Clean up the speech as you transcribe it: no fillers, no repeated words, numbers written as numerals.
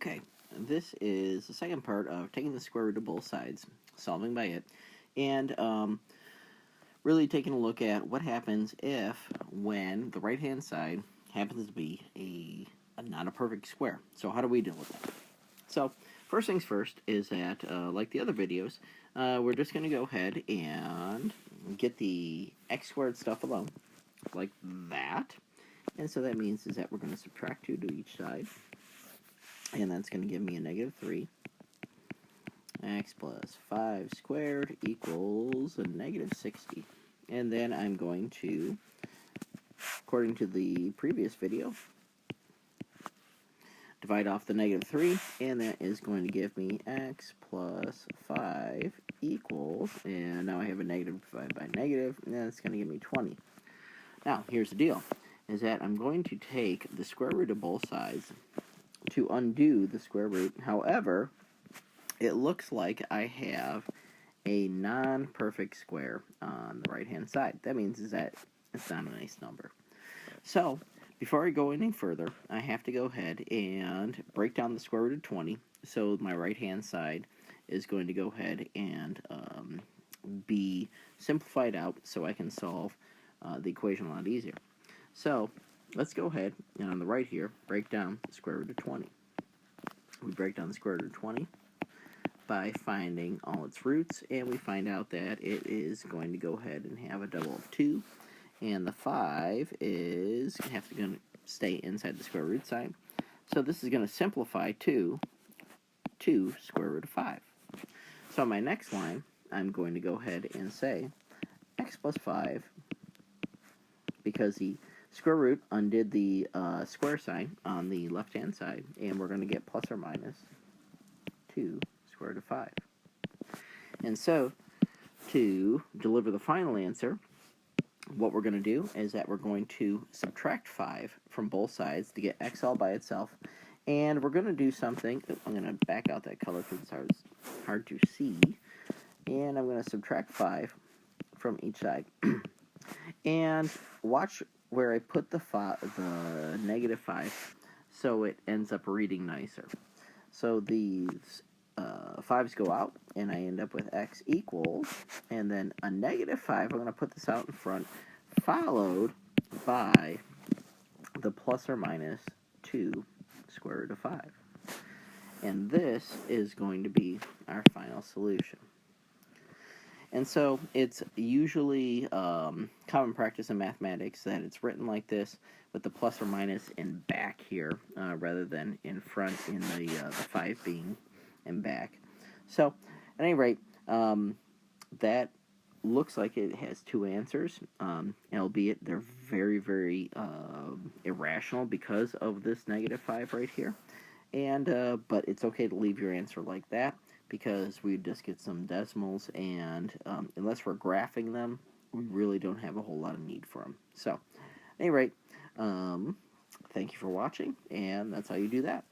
Okay, this is the second part of taking the square root of both sides, solving by it, and really taking a look at what happens when the right-hand side happens to be not a perfect square. So how do we deal with that? So first things first is that, like the other videos, we're just going to go ahead and get the x squared stuff alone, like that. And so that means is that we're going to subtract 2 to each side. And that's going to give me a -3. X plus 5 squared equals a -60. And then I'm going to, according to the previous video, divide off the -3, and that is going to give me x plus 5 equals, and now I have a negative divided by negative, and that's going to give me 20. Now, here's the deal, is that I'm going to take the square root of both sides to undo the square root. However, it looks like I have a non-perfect square on the right-hand side. That means is that it's not a nice number. So, before I go any further, I have to go ahead and break down the square root of 20. So my right-hand side is going to go ahead and be simplified out so I can solve the equation a lot easier. So, let's go ahead and on the right here, break down the square root of 20. We break down the square root of 20 by finding all its roots, and we find out that it is going to go ahead and have a double of 2, and the 5 is going to stay inside the square root sign. So this is going to simplify to 2 square root of 5. So on my next line, I'm going to go ahead and say x plus 5, because the square root undid the square sign on the left-hand side, and we're going to get plus or minus 2 square root of 5. And so, to deliver the final answer, what we're going to do is that we're going to subtract 5 from both sides to get x all by itself, and we're going to do something. I'm going to back out that color because it's hard to see, and I'm going to subtract 5 from each side. And watch where I put the -5 so it ends up reading nicer. So these 5's go out, and I end up with x equals, and then a -5, I'm going to put this out in front, followed by the plus or minus 2 square root of 5. And this is going to be our final solution. And so it's usually common practice in mathematics that it's written like this, with the plus or minus in back here, rather than in front in the 5 being in back. So, at any rate, that looks like it has 2 answers, albeit they're very, very irrational because of this -5 right here. And but it's okay to leave your answer like that, because we just get some decimals, and unless we're graphing them, we really don't have a whole lot of need for them. So, at any rate, thank you for watching, and that's how you do that.